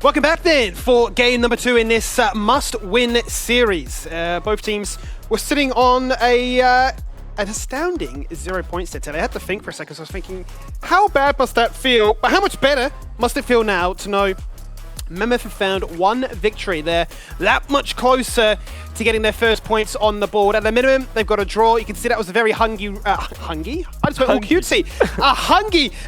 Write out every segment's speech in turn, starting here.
Welcome back then for game number 2 in this must-win series. Both teams were sitting on an astounding 0 points there. I had to think for a second, so I was thinking, how bad must that feel? But how much better must it feel now to know Mammoth have found one victory? They're that much closer to getting their first points on the board. At the minimum, they've got a draw. You can see that was a very hungry? I just went all cutesy.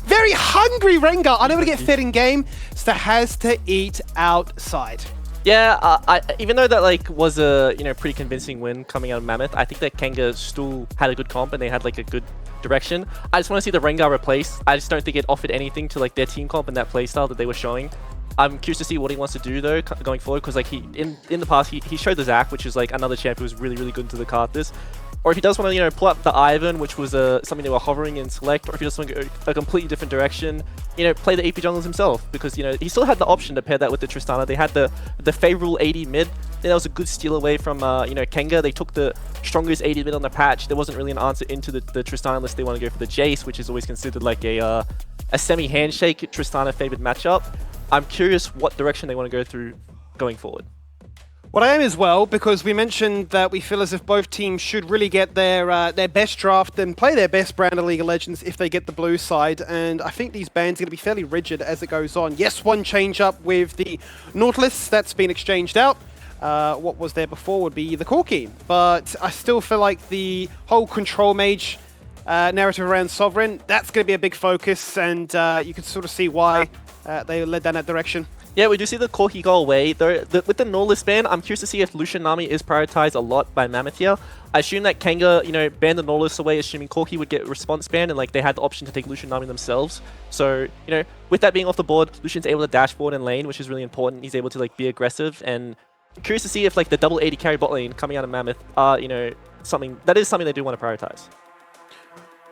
Very hungry Rengar. Unable to get fed in game, so has to eat outside. Yeah, even though that was a pretty convincing win coming out of Mammoth, I think that Kanga still had a good comp and they had a good direction. I just want to see the Rengar replaced. I just don't think it offered anything to their team comp and that playstyle that they were showing. I'm curious to see what he wants to do though going forward, because he in the past he showed the Zac, which is another champ who was really good into the Karthus. Or if he does want to pull up the Ivan, which was something they were hovering in select, or if he just want to go a completely different direction, play the AP junglers himself, because he still had the option to pair that with the Tristana. They had the favorable AD mid. That was a good steal away from Kanga. They took the strongest AD mid on the patch. There wasn't really an answer into the Tristana unless they want to go for the Jace, which is always considered a semi handshake Tristana favored matchup. I'm curious what direction they want to go through going forward. Well, I am as well, because we mentioned that we feel as if both teams should really get their best draft and play their best brand of League of Legends if they get the blue side. And I think these bans are going to be fairly rigid as it goes on. Yes, one change up with the Nautilus that's been exchanged out. What was there before would be the Corki. But I still feel like the whole control mage narrative around Sovereign, that's going to be a big focus, and you can sort of see why they led down that direction. Yeah, we do see the Corki go away. With the Nautilus ban, I'm curious to see if Lucian Nami is prioritized a lot by Mammoth here. I assume that Kanga, banned the Nautilus away, assuming Corki would get response ban, and they had the option to take Lucian Nami themselves. So, with that being off the board, Lucian's able to dashboard in lane, which is really important. He's able to be aggressive, and curious to see if the double AD carry bot lane coming out of Mammoth are, something they do want to prioritize.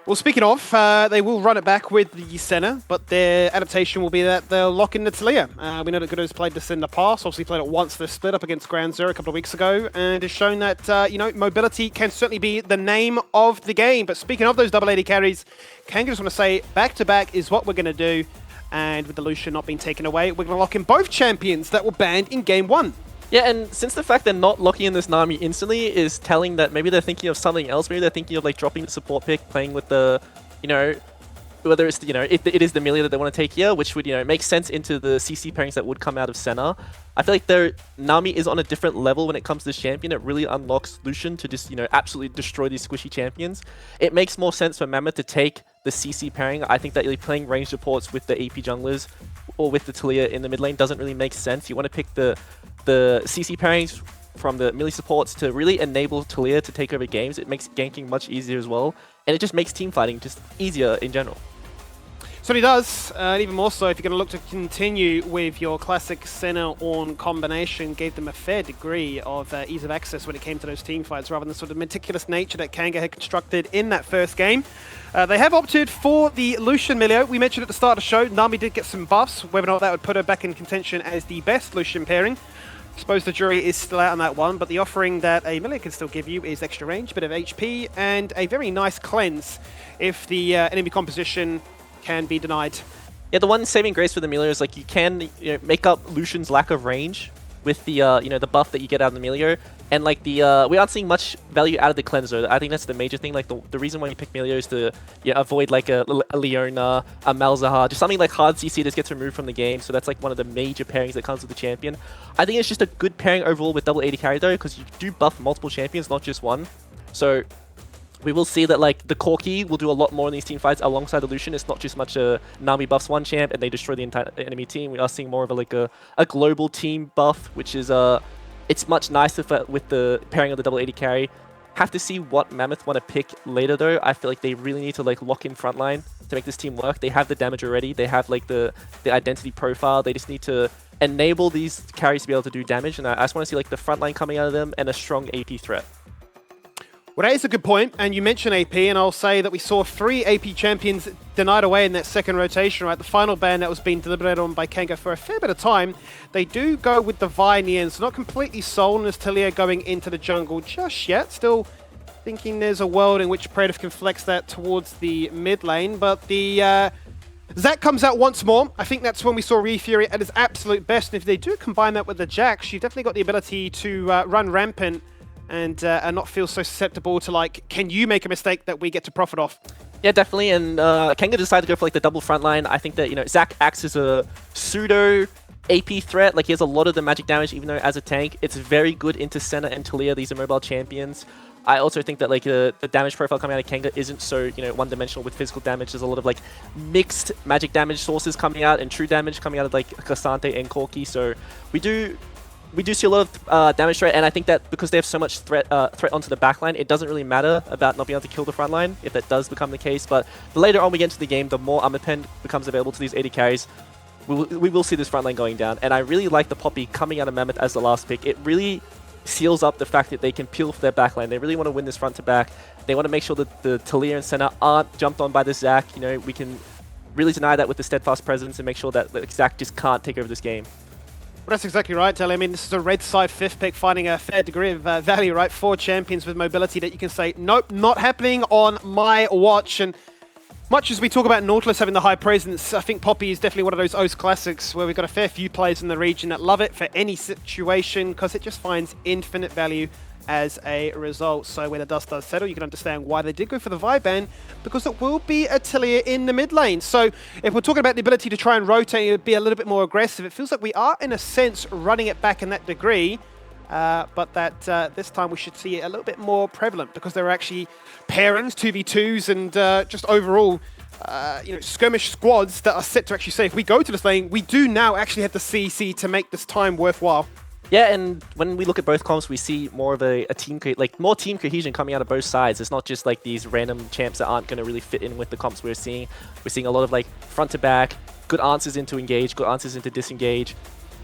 Well, speaking of, they will run it back with the Senna, but their adaptation will be that they'll lock in the Talia. We know that Godot's played this in the past, obviously played it once the split up against Grand Zero a couple of weeks ago, and has shown that, mobility can certainly be the name of the game. But speaking of those double AD carries, Kanga just want to say back-to-back is what we're going to do, and with the Lucian not being taken away, we're going to lock in both champions that were banned in Game 1. Yeah, and since the fact they're not locking in this Nami instantly is telling that maybe they're thinking of something else. Maybe they're thinking of dropping the support pick, playing with the, whether it's, if it is the Amelia that they want to take here, which would, make sense into the CC pairings that would come out of Senna. I feel like their Nami is on a different level when it comes to this champion. It really unlocks Lucian to just, absolutely destroy these squishy champions. It makes more sense for Mammoth to take the CC pairing. I think that playing ranged supports with the AP junglers or with the Talia in the mid lane doesn't really make sense. You want to pick the CC pairings from the melee supports to really enable Talia to take over games. It makes ganking much easier as well, and it just makes team fighting just easier in general. So he does, and even more so if you're going to look to continue with your classic Senna-Ornn combination, gave them a fair degree of ease of access when it came to those team fights, rather than the sort of meticulous nature that Kanga had constructed in that first game. They have opted for the Lucian Milio. We mentioned at the start of the show, Nami did get some buffs, whether or not that would put her back in contention as the best Lucian pairing. I suppose the jury is still out on that one, but the offering that a Milio can still give you is extra range, bit of HP, and a very nice cleanse if the enemy composition can be denied. Yeah, the one saving grace for the Milio is you can make up Lucian's lack of range with the the buff that you get out of the Milio, and we aren't seeing much value out of the cleanser. I think that's the major thing. The reason why you pick Milio is to avoid a Leona, a Malzahar, just something hard CC that gets removed from the game. So that's one of the major pairings that comes with the champion. I think it's just a good pairing overall with double AD carry though, because you do buff multiple champions, not just one. So we will see that the Corki will do a lot more in these team fights alongside the Lucian. It's not just much Nami buffs one champ and they destroy the entire enemy team. We are seeing more of a global team buff, which is it's much nicer with the pairing of the double AD carry. Have to see what Mammoth want to pick later though. I feel like they really need to lock in frontline to make this team work. They have the damage already. They have the identity profile. They just need to enable these carries to be able to do damage, and I just want to see the frontline coming out of them and a strong AP threat. Well, that is a good point, and you mentioned AP, and I'll say that we saw 3 AP champions denied away in that second rotation, right? The final ban that was being deliberated on by Kanga for a fair bit of time. They do go with the Vi in the end, so not completely sold as Talia going into the jungle just yet. Still thinking there's a world in which Predator can flex that towards the mid lane, but the Zach comes out once more. I think that's when we saw Re-Fury at his absolute best. And if they do combine that with the Jax, you've definitely got the ability to run rampant and not feel so susceptible to, like, can you make a mistake that we get to profit off? Yeah, definitely. And Kanga decided to go for like the double front line. I think that, you know, Zach acts as a pseudo AP threat. Like, he has a lot of the magic damage, even though as a tank, it's very good into Senna and Talia. These are mobile champions. I also think that like the damage profile coming out of Kanga isn't so, you know, one-dimensional with physical damage. There's a lot of like mixed magic damage sources coming out and true damage coming out of like Cassante and Corki. So we do see a lot of damage threat, and I think that because they have so much threat onto the backline, it doesn't really matter about not being able to kill the front line if that does become the case. But the later on we get into the game, the more armor pen becomes available to these AD carries, we will see this front line going down. And I really like the Poppy coming out of Mammoth as the last pick. It really seals up the fact that they can peel for their backline. They really want to win this front to back. They want to make sure that the Talia and Senna aren't jumped on by the Zac. You know, we can really deny that with the steadfast presence and make sure that the Zac just can't take over this game. Well, that's exactly right, Telly. I mean, this is a red side 5th pick finding a fair degree of value, right? 4 champions with mobility that you can say, nope, not happening on my watch. And much as we talk about Nautilus having the high presence, I think Poppy is definitely one of those O's classics where we've got a fair few players in the region that love it for any situation because it just finds infinite value as a result. So when the dust does settle, you can understand why they did go for the Vibe ban, because it will be Atelier in the mid lane. So if we're talking about the ability to try and rotate and be a little bit more aggressive, it feels like we are, in a sense, running it back in that degree. But that this time we should see it a little bit more prevalent because there are actually pairings, 2v2s, and just overall you know, skirmish squads that are set to actually say, if we go to this lane, we do now actually have the CC to make this time worthwhile. Yeah, and when we look at both comps, we see more of a team, like more team cohesion coming out of both sides. It's not just like these random champs that aren't going to really fit in with the comps we're seeing. We're seeing a lot of like front to back, good answers into engage, good answers into disengage,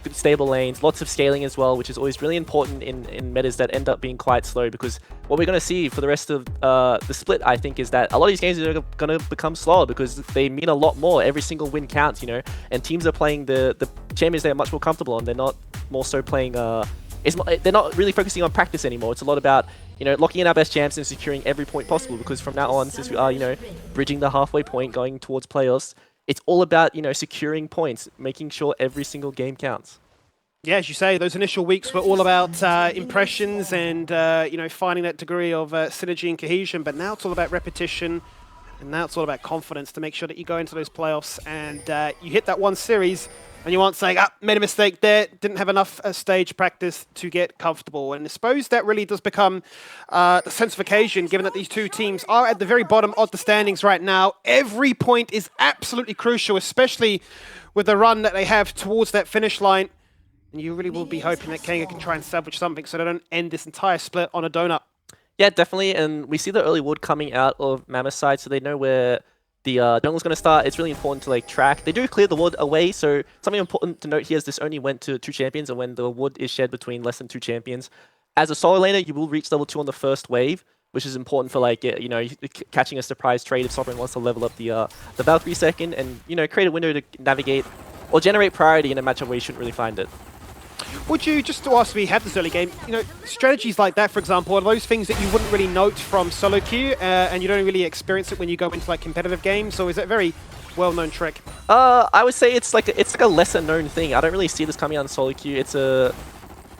good stable lanes, lots of scaling as well, which is always really important in metas that end up being quite slow, because what we're going to see for the rest of the split, I think, is that a lot of these games are going to become slower because they mean a lot more. Every single win counts, you know, and teams are playing the champions they are much more comfortable on. They're not more so playing they're not really focusing on practice anymore. It's a lot about, you know, locking in our best champs and securing every point possible, because from now on, since we are, you know, bridging the halfway point going towards playoffs, it's all about, you know, securing points, making sure every single game counts. Yeah, as you say, those initial weeks were all about impressions and, you know, finding that degree of synergy and cohesion, but now it's all about repetition, and now it's all about confidence to make sure that you go into those playoffs and you hit that one series and you aren't saying, made a mistake there, didn't have enough stage practice to get comfortable. And I suppose that really does become the sense of occasion, given that these two teams are at the very bottom of the standings right now. Every point is absolutely crucial, especially with the run that they have towards that finish line. And you really will be hoping that Kanga can try and salvage something so they don't end this entire split on a donut. Yeah, definitely. And we see the early wood coming out of Mammoth's side, so they know where the jungle's going to start. It's really important to like track. They do clear the wood away, so something important to note here is this only went to 2 champions, and when the wood is shared between less than 2 champions, as a solo laner, you will reach level 2 on the first wave, which is important for, like, you know, catching a surprise trade if Sovereign wants to level up the Valkyrie second, and, you know, create a window to navigate or generate priority in a matchup where you shouldn't really find it. Would you, just to ask, we had this early game, you know, strategies like that, for example, are those things that you wouldn't really note from solo queue and you don't really experience it when you go into like competitive games, or is it a very well-known trick? I would say it's like a lesser known thing. I don't really see this coming out in solo queue. It's a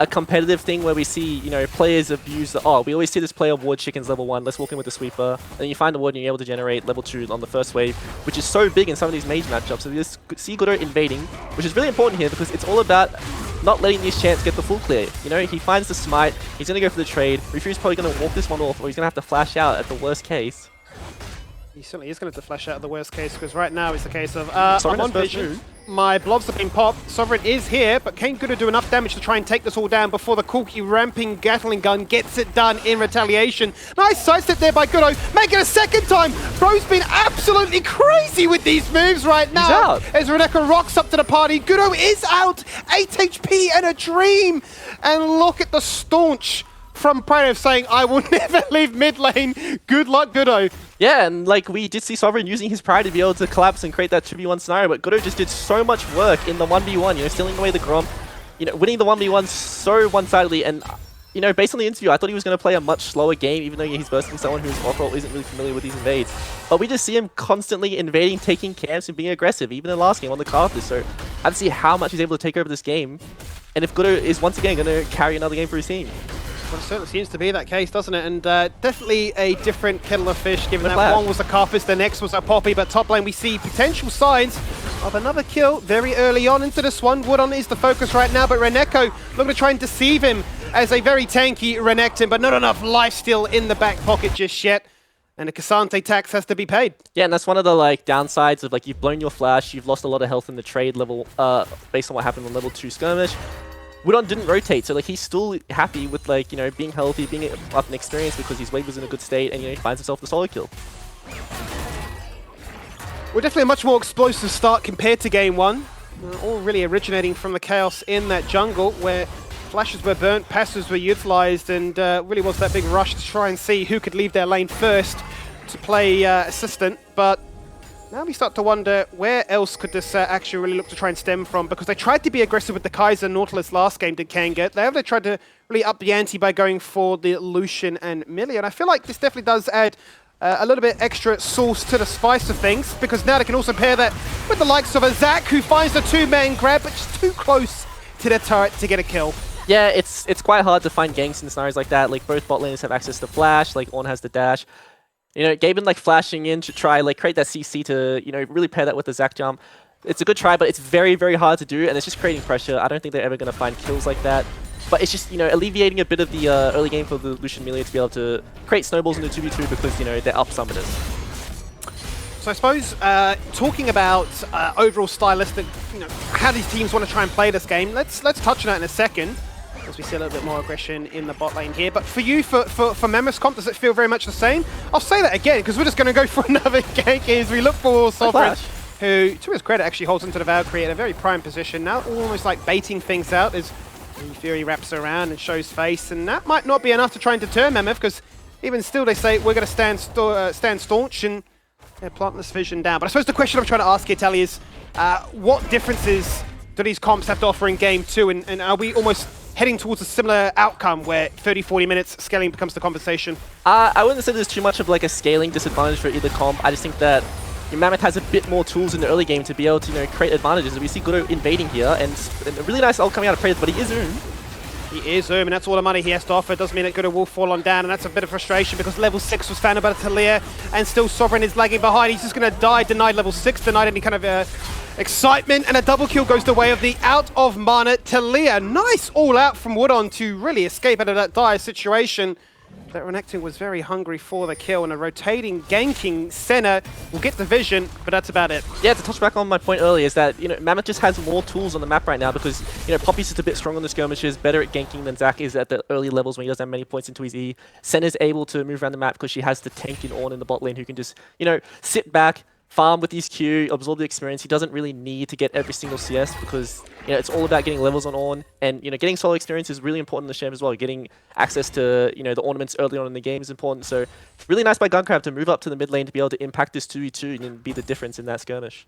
competitive thing where we see, you know, players abuse the, we always see this player ward chickens level 1, let's walk in with the sweeper, and then you find the ward and you're able to generate level 2 on the first wave, which is so big in some of these mage matchups. So we just see Godot invading, which is really important here because it's all about not letting these champs get the full clear. You know, he finds the smite, he's going to go for the trade, Refu's probably going to walk this one off, or he's going to have to flash out at the worst case. He certainly is going to have to flash out at the worst case, because right now it's the case of, I'm on vision, my blobs have been popped, Sovereign is here, but can Godot do enough damage to try and take this all down before the Corki ramping Gatling gun gets it done in retaliation. Nice sidestep there by Godot, make it a second time! Bro's been absolutely crazy with these moves right now! He's out! As Reneka rocks up to the party, Godot is out! 8 HP and a dream! And look at the staunch from Praetor saying, I will never leave mid lane. Good luck, Godot. Yeah, and like we did see Sovereign using his pride to be able to collapse and create that 2v1 scenario, but Godot just did so much work in the 1v1, you know, stealing away the Grom, you know, winning the 1v1 so one-sidedly, and, you you know, based on the interview, I thought he was going to play a much slower game, even though he's versing someone who's off-roll isn't really familiar with these invades. But we just see him constantly invading, taking camps, and being aggressive, even in the last game on the Carthage. So I have to see how much he's able to take over this game, and if Gudo is once again going to carry another game for his team. Well, it certainly seems to be that case, doesn't it? And definitely a different kettle of fish, given that flash. one was a Carthage, the next was a Poppy, but top lane we see potential signs of another kill very early on into this one. Woodon is the focus right now, but Renekko looking to try and deceive him as a very tanky Renekton, but not enough lifesteal in the back pocket just yet. And the Cassante tax has to be paid. Yeah, and that's one of the like downsides of like you've blown your flash, you've lost a lot of health in the trade level based on what happened on level 2 skirmish. Woodon didn't rotate, so like he's still happy with like, you know, being healthy, being up in experience because his wave was in a good state, and you know, he finds himself the solo kill. We're definitely a much more explosive start compared to game one. All really originating from the chaos in that jungle where flashes were burnt, passives were utilized, and really was that big rush to try and see who could leave their lane first to play assistant. But now we start to wonder where else could this actually really look to try and stem from, because they tried to be aggressive with the Kaiser Nautilus last game, did Kanga. They tried to really up the ante by going for the Lucian and Millie, and I feel like this definitely does add a little bit extra sauce to the spice of things, because now they can also pair that with the likes of a Zac, who finds the two-man grab, but just too close to the turret to get a kill. Yeah, it's quite hard to find ganks in scenarios like that. Like both bot laners have access to flash, like Ornn has the dash. You know, Gaben like flashing in to try like create that CC to, you know, really pair that with the Zac jump. It's a good try, but it's very, very hard to do, and it's just creating pressure. I don't think they're ever going to find kills like that. But it's just, you know, alleviating a bit of the early game for the Lucian Melee to be able to create snowballs in the 2v2 because, you know, they're up summoners. So I suppose talking about overall stylistic, you know, how these teams want to try and play this game, let's touch on that in a second, as we see a little bit more aggression in the bot lane here. But for you, for Mammoth comp, does it feel very much the same? I'll say that again, because we're just going to go for another gank as we look for Sovereign, who, to his credit, actually holds into the Valkyrie in a very prime position. Now almost like baiting things out as Fury wraps around and shows face, and that might not be enough to try and deter Mammoth, because even still they say we're going to stand staunch and plant this vision down. But I suppose the question I'm trying to ask here, Tally, is what differences do these comps have to offer in game 2, and are we almost heading towards a similar outcome where 30-40 minutes scaling becomes the conversation? I wouldn't say there's too much of like a scaling disadvantage for either comp. I just think that Mammoth has a bit more tools in the early game to be able to, you know, create advantages. We see Gudo invading here, and a really nice ult coming out of Praise, but he is Zoom. He is Zoom, and that's all the money he has to offer. It does mean that Gudo will fall on down, and that's a bit of frustration because level 6 was found by Talia, and still Sovereign is lagging behind. He's just going to die, denied level 6, denied any kind of excitement, and a double kill goes the way of the out of mana Talia. Nice all out from Woodon to really escape out of that dire situation. That Renekton was very hungry for the kill, and a rotating, ganking Senna will get the vision, but that's about it. Yeah, to touch back on my point earlier is that, you know, Mammoth just has more tools on the map right now because, you know, Poppy's just a bit stronger on the skirmishes, better at ganking than Zac is at the early levels when he doesn't have many points into his E. Senna's able to move around the map because she has the tank in Ornn in the bot lane who can just, you know, sit back, farm with his Q, absorb the experience. He doesn't really need to get every single CS because, you know, it's all about getting levels on Ornn, and, you know, getting solo experience is really important in the champ as well. Getting access to, you know, the ornaments early on in the game is important. So really nice by Guncrab to move up to the mid lane to be able to impact this 2v2 and be the difference in that skirmish.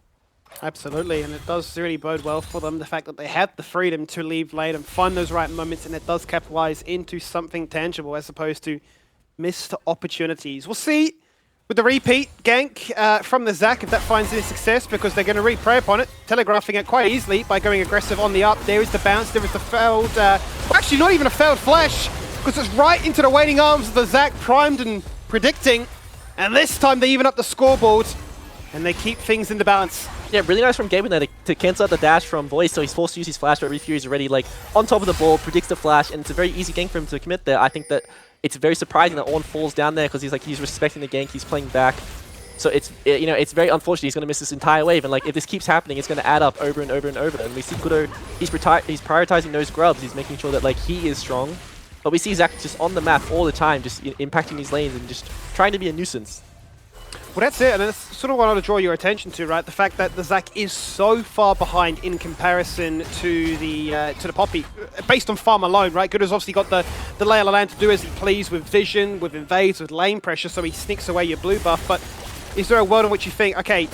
Absolutely, and it does really bode well for them, the fact that they had the freedom to leave lane and find those right moments, and it does capitalize into something tangible as opposed to missed opportunities. We'll see with the repeat gank from the Zac if that finds any success, because they're going to re-prey upon it, telegraphing it quite easily by going aggressive on the up. There is the bounce, there is the failed, well, actually not even a failed flash, because it's right into the waiting arms of the Zac, primed and predicting, and this time they even up the scoreboard and they keep things in the balance. Yeah, really nice from Gaben there to cancel out the dash from Voice, so he's forced to use his flash, but Fury is already like on top of the ball, predicts the flash, and it's a very easy gank for him to commit there. I think that it's very surprising that Ornn falls down there because he's respecting the gank, he's playing back. So it's, you know, it's very unfortunate he's going to miss this entire wave, and like if this keeps happening, it's going to add up over and over and over. And we see Gudo, he's prioritizing those grubs, he's making sure that like he is strong. But we see Zac just on the map all the time, just impacting these lanes and just trying to be a nuisance. Well, that's it, and that's sort of what I want to draw your attention to, right? The fact that the Zac is so far behind in comparison to the Poppy, based on farm alone, right? Gudo's obviously got the lay of the land to do as he please with vision, with invades, with lane pressure, so he sneaks away your blue buff. But is there a world in which you think, okay,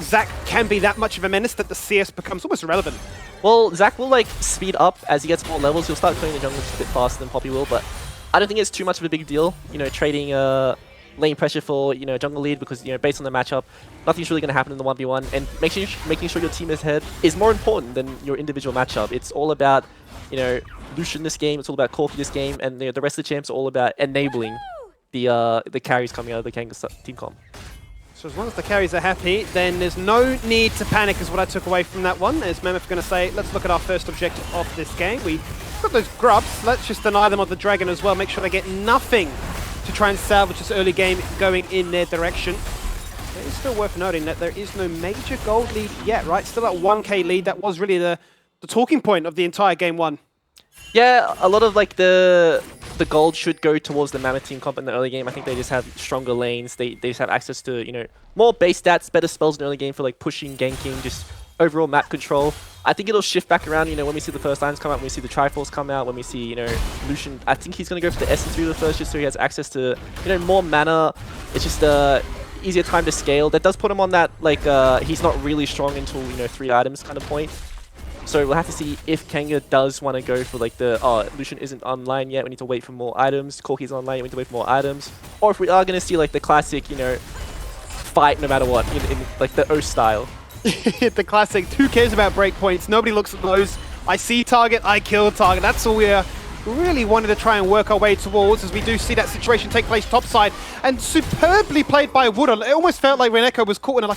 Zach can be that much of a menace that the CS becomes almost irrelevant. Well, Zach will like speed up as he gets more levels. He'll start clearing the jungle just a bit faster than Poppy will, but I don't think it's too much of a big deal. Trading lane pressure for jungle lead because based on the matchup, nothing's really going to happen in the 1v1. And making sure your team is ahead is more important than your individual matchup. It's all about Lucian this game. It's all about Corki this game, and the rest of the champs are all about enabling the carries coming out of the Kanga team comp. So as long as the carries are happy, then there's no need to panic is what I took away from that one. As Mammoth going to say, let's look at our first objective of this game. We've got those grubs. Let's just deny them of the dragon as well. Make sure they get nothing to try and salvage this early game going in their direction. It is still worth noting that there is no major gold lead yet, right? Still that 1k lead. That was really the talking point of the entire game one. Yeah, a lot of like the gold should go towards the Mammoth team comp in the early game. I think they just have stronger lanes. They just have access to more base stats, better spells in the early game for like pushing, ganking, just overall map control. I think it'll shift back around, when we see the first lines come out, when we see the Triforce come out, when we see, Lucian. I think he's going to go for the SN3 the first, just so he has access to, more mana. It's just easier time to scale. That does put him on that, like, he's not really strong until, 3 items kind of point. So we'll have to see if Kanga does want to go for like Lucian isn't online yet, we need to wait for more items. Corki's online, we need to wait for more items. Or if we are going to see like the classic, fight no matter what, in like the O style. The classic, who cares about breakpoints? Nobody looks at those. I see target, I kill target. That's all we're really wanted to try and work our way towards, as we do see that situation take place topside. And superbly played by Woodall. It almost felt like Reneko was caught in a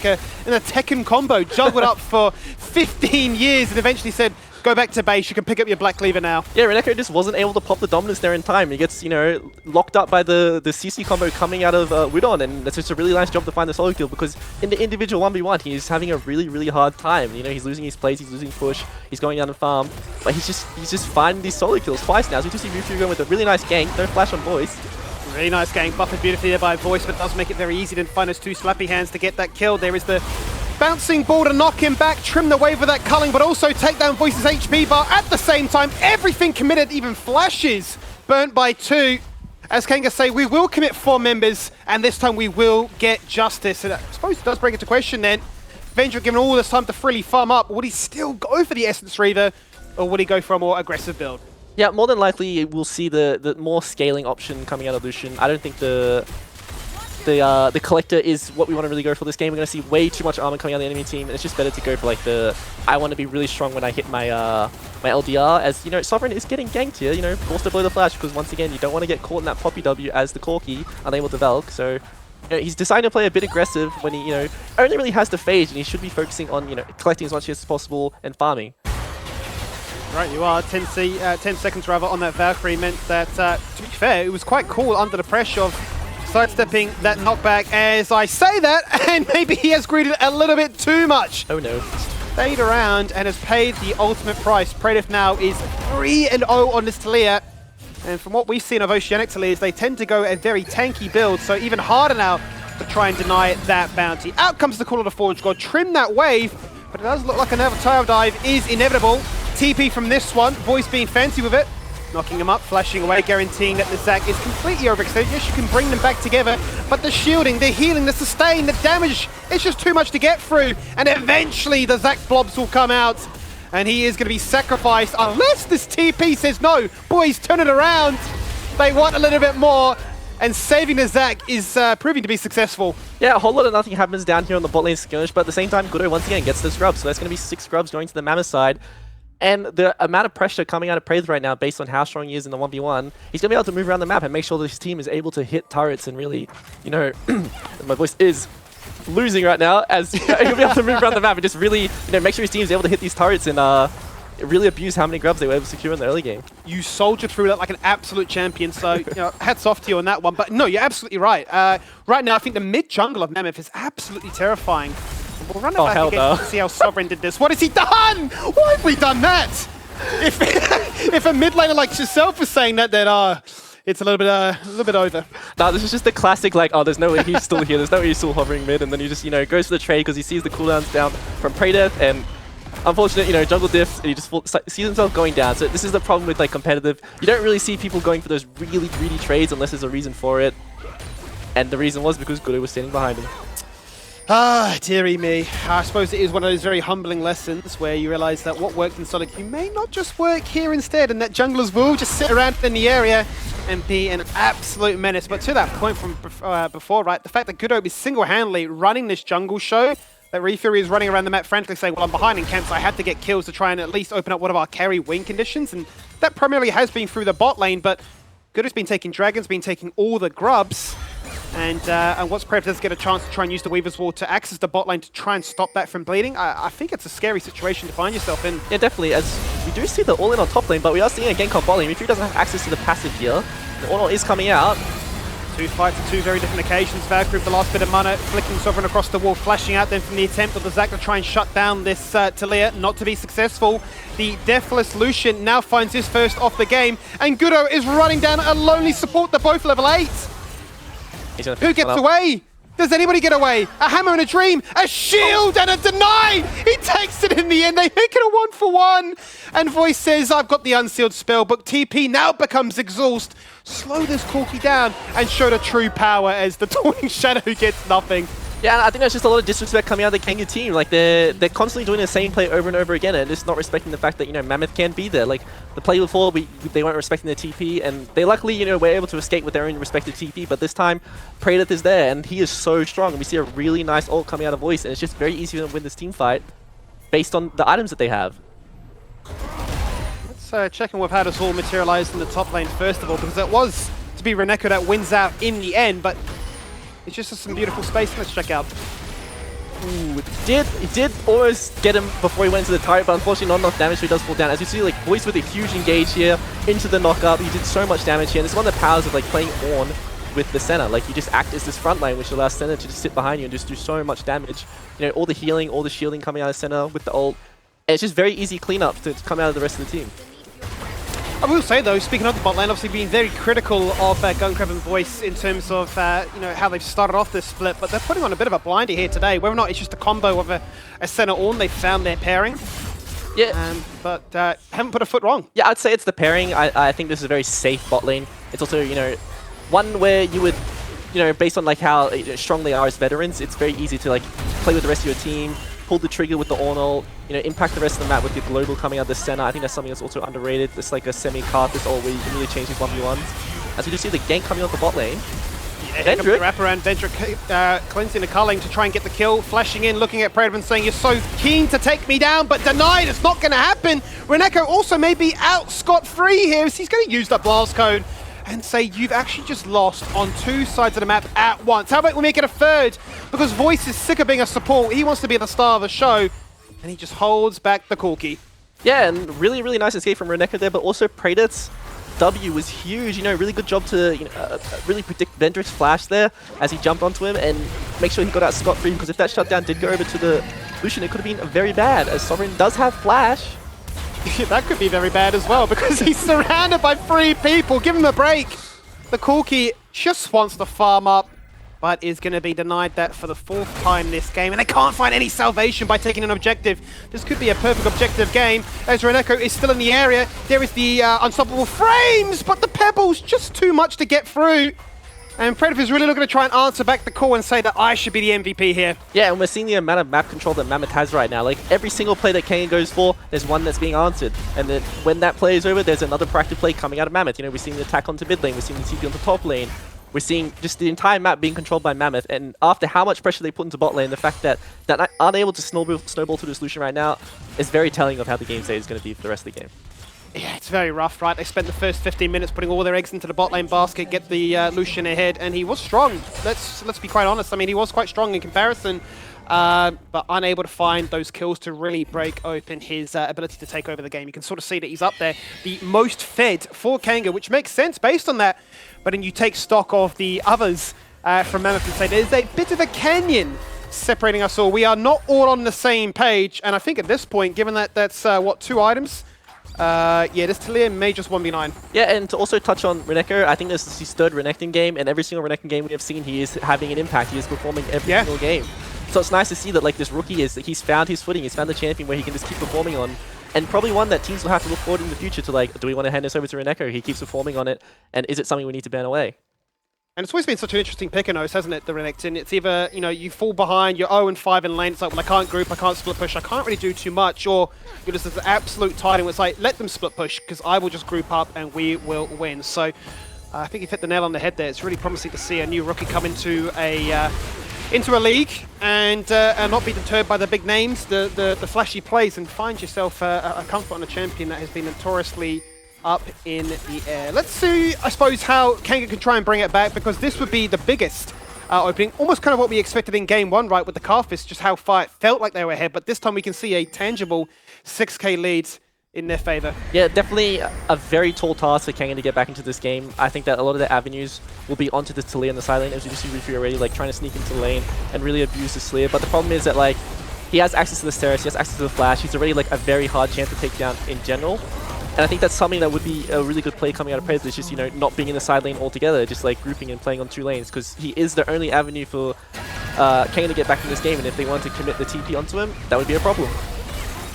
Tekken combo, juggled up for 15 years and eventually said, go back to base, you can pick up your Black Cleaver now. Yeah, Reneko just wasn't able to pop the dominance there in time. He gets, locked up by the CC combo coming out of Widon, and that's just a really nice job to find the solo kill, because in the individual 1v1, he's having a really, really hard time. He's losing his plays, he's losing push, he's going down and farm, but he's just finding these solo kills twice now. So we do see Ryufu going with a really nice gank, no flash on Voice. Really nice gank, buffered beautifully there by Voice, but does make it very easy to find those 2 slappy hands to get that kill. There is the bouncing ball to knock him back, trim the wave with that culling, but also take down Voice's HP bar at the same time. Everything committed, even flashes burnt by 2. As Kanga say, we will commit 4 members, and this time we will get justice. And I suppose it does bring into question then, Vendra given all this time to freely farm up, would he still go for the Essence Reaver, or would he go for a more aggressive build? Yeah, more than likely we'll see the more scaling option coming out of Lucian. I don't think the Collector is what we want to really go for this game. We're going to see way too much armor coming out of the enemy team, and it's just better to go for like I want to be really strong when I hit my my LDR, as Sovereign is getting ganked here, forced to blow the flash, because once again you don't want to get caught in that Poppy W as the Corki, unable to Valk. So he's decided to play a bit aggressive when he only really has the phase, and he should be focusing on collecting as much as possible and farming. Right, you are. 10 seconds rather on that Valkyrie meant that, to be fair, it was quite cool under the pressure of sidestepping that knockback, as I say that, and maybe he has greeted a little bit too much. Oh no. Stayed around and has paid the ultimate price. Praedyth now is 3-0 on this Talia. And from what we've seen of Oceanic Talias, they tend to go a very tanky build, so even harder now to try and deny that bounty. Out comes the Call of the Forge God. Trim that wave, but it does look like another tile dive is inevitable. TP from this one, Voice being fancy with it. Knocking him up, flashing away, guaranteeing that the Zac is completely overextended. Yes, you can bring them back together, but the shielding, the healing, the sustain, the damage, it's just too much to get through. And eventually the Zac blobs will come out, and he is going to be sacrificed unless this TP says no. Boys, turn it around. They want a little bit more, and saving the Zac is proving to be successful. Yeah, a whole lot of nothing happens down here on the bot lane skirmish, but at the same time, Gudo once again gets the scrub, so that's going to be 6 scrubs going to the Mammoth side. And the amount of pressure coming out of Praedyth right now, based on how strong he is in the 1v1, he's going to be able to move around the map and make sure that his team is able to hit turrets and really, my voice is losing right now, as he'll be able to move around the map and just really, make sure his team is able to hit these turrets and really abuse how many grubs they were able to secure in the early game. You soldiered through that like an absolute champion, so hats off to you on that one. But no, you're absolutely right. Right now, I think the mid jungle of Mammoth is absolutely terrifying. We'll run it back again to see how Sovereign did this. What has he done? Why have we done that? If a mid laner like yourself was saying that, then it's a little bit over. No, this is just the classic, like, there's no way he's still here. There's no way he's still hovering mid, and then he just, goes for the trade because he sees the cooldowns down from Praedyth, and unfortunate, jungle diff, and he just sees himself going down. So this is the problem with like competitive. You don't really see people going for those really greedy trades unless there's a reason for it, and the reason was because Gudo was standing behind him. Ah, dearie me. I suppose it is one of those very humbling lessons where you realize that what worked in Sonic, you may not just work here instead, and that junglers will just sit around in the area and be an absolute menace. But to that point from before, right, the fact that Gudo is single-handedly running this jungle show, that Refury is running around the map frantically saying, well, I'm behind in camps, I had to get kills to try and at least open up one of our carry win conditions, and that primarily has been through the bot lane, but Gudo's been taking dragons, been taking all the grubs, and once Predator does get a chance to try and use the Weaver's Wall to access the bot lane to try and stop that from bleeding, I think it's a scary situation to find yourself in. Yeah, definitely, as we do see the all-in on top lane, but we are seeing a gank on bot lane. If he doesn't have access to the passive here, the all-in is coming out. Two fights on two very different occasions. Valkyrie with the last bit of mana, flicking Sovereign across the wall, flashing out then from the attempt of the Zac to try and shut down this Talia, not to be successful. The Deathless Lucian now finds his first off the game, and Gudo is running down a lonely support. They're both level 8. Who gets away? Does anybody get away? A hammer and a dream, a shield and a deny! He takes it in the end, they make it a 1-for-1! And Voice says, I've got the unsealed spell, but TP now becomes exhaust. Slow this Corki down and show the true power as the Taunting Shadow gets nothing. Yeah, I think there's just a lot of disrespect coming out of the Kanga team. Like, they're constantly doing the same play over and over again, and just not respecting the fact that, you know, Mammoth can be there. Like, the play before, they weren't respecting their TP, and they luckily, you know, were able to escape with their own respective TP, but this time, Predator is there, and he is so strong, and we see a really nice ult coming out of Voice, and it's just very easy to win this team fight based on the items that they have. Let's check in with how this all materialized in the top lane first of all, because it was to be Reneko that wins out in the end, but it's just some beautiful space. Let's check out. Ooh, it did almost get him before he went into the turret, but unfortunately not enough damage, so he does fall down. As you see, like, Voice with a huge engage here into the knockup. He did so much damage here, and it's one of the powers of, like, playing on with the center. Like, you just act as this front line, which allows center to just sit behind you and just do so much damage. You know, all the healing, all the shielding coming out of center with the ult. And it's just very easy cleanup to come out of the rest of the team. I will say though, speaking of the bot lane, obviously being very critical of Gunkrab and Voice in terms of you know, how they've started off this split, but they're putting on a bit of a blinder here today. Whether or not it's just a combo of a center Ornn, they've found their pairing. Yeah. But haven't put a foot wrong. Yeah, I'd say it's the pairing. I think this is a very safe bot lane. It's also, you know, one where you would, you know, based on like how strong they are as veterans, it's very easy to like play with the rest of your team, pull the trigger with the Ornn ult, you know, impact the rest of the map with your global coming out of the center. I think that's something that's also underrated. It's like a semi-Karthus ult where you can really change these 1v1s. As we do see the gank coming off the bot lane. Yeah, wrap around Vendrick cleansing the culling to try and get the kill, flashing in, looking at Predator and saying, you're so keen to take me down, but denied, it's not going to happen. Reneko also may be out scot-free here as he's going to use the blast code and say, you've actually just lost on two sides of the map at once. How about we make it a third? Because Voice is sick of being a support. He wants to be the star of the show, and he just holds back the Corki. Yeah, and really, really nice escape from Reneko there, but also Predator's W was huge. You know, really good job to, you know, really predict Vendrick's flash there as he jumped onto him and make sure he got out scot-free, because if that shutdown did go over to the Lucian, it could have been very bad, as Sovereign does have flash. That could be very bad as well, because he's surrounded by 3 people. Give him a break. The Corki just wants to farm up, but is going to be denied that for the 4th time this game. And they can't find any salvation by taking an objective. This could be a perfect objective game, as Reneko is still in the area. There is the unstoppable frames, but the pebbles just too much to get through. And Predator is really looking to try and answer back the call and say that I should be the MVP here. Yeah, and we're seeing the amount of map control that Mammoth has right now. Like, every single play that Kanga goes for, there's one that's being answered. And then when that play is over, there's another proactive play coming out of Mammoth. You know, we're seeing the attack onto mid lane, we're seeing the TP onto top lane. We're seeing just the entire map being controlled by Mammoth. And after how much pressure they put into bot lane, the fact that they're unable to snowball to the solution right now is very telling of how the game state is going to be for the rest of the game. Yeah, it's very rough, right? They spent the first 15 minutes putting all their eggs into the bot lane basket, get the Lucian ahead, and he was strong. Let's be quite honest. I mean, he was quite strong in comparison, but unable to find those kills to really break open his ability to take over the game. You can sort of see that he's up there, the most fed for Kanga, which makes sense based on that. But then you take stock of the others from Mammoth and say there's a bit of a canyon separating us all. We are not all on the same page, and I think at this point, given that that's, what, 2 items? Yeah, this Talia may just 1v9. Yeah, and to also touch on Reneko, I think this is his 3rd Renekton game, and every single Renekton game we have seen, he is having an impact. He is performing every single game. So it's nice to see that, like, this rookie he's found his footing, he's found the champion where he can just keep performing on, and probably one that teams will have to look forward in the future to, like, do we want to hand this over to Reneko? He keeps performing on it, and is it something we need to ban away? And it's always been such an interesting pick and nose, hasn't it, the Renekton? It's either, you know, you fall behind, you're 0-5 in lane, it's like, well, I can't group, I can't split push, I can't really do too much, or you're just this absolute titan where it's like, let them split push, because I will just group up and we will win. So I think you've hit the nail on the head there. It's really promising to see a new rookie come into a league and not be deterred by the big names, the flashy plays, and find yourself a comfort on a champion that has been notoriously up in the air. Let's see, I suppose, how Kanga can try and bring it back, because this would be the biggest opening. Almost kind of what we expected in game one, right, with the Calfist, just how far it felt like they were ahead, but this time we can see a tangible 6k lead in their favor. Yeah, definitely a very tall task for Kanga to get back into this game. I think that a lot of the avenues will be onto the Talia in the side lane, as you can see Rufi already, like, trying to sneak into the lane and really abuse the Slayer. But the problem is that, like, he has access to the Terrace, he has access to the Flash, he's already, like, a very hard chance to take down in general. And I think that's something that would be a really good play coming out of Predator, is just, you know, not being in the side lane altogether, just like grouping and playing on 2 lanes, because he is the only avenue for Kanga to get back in this game, and if they want to commit the TP onto him, that would be a problem.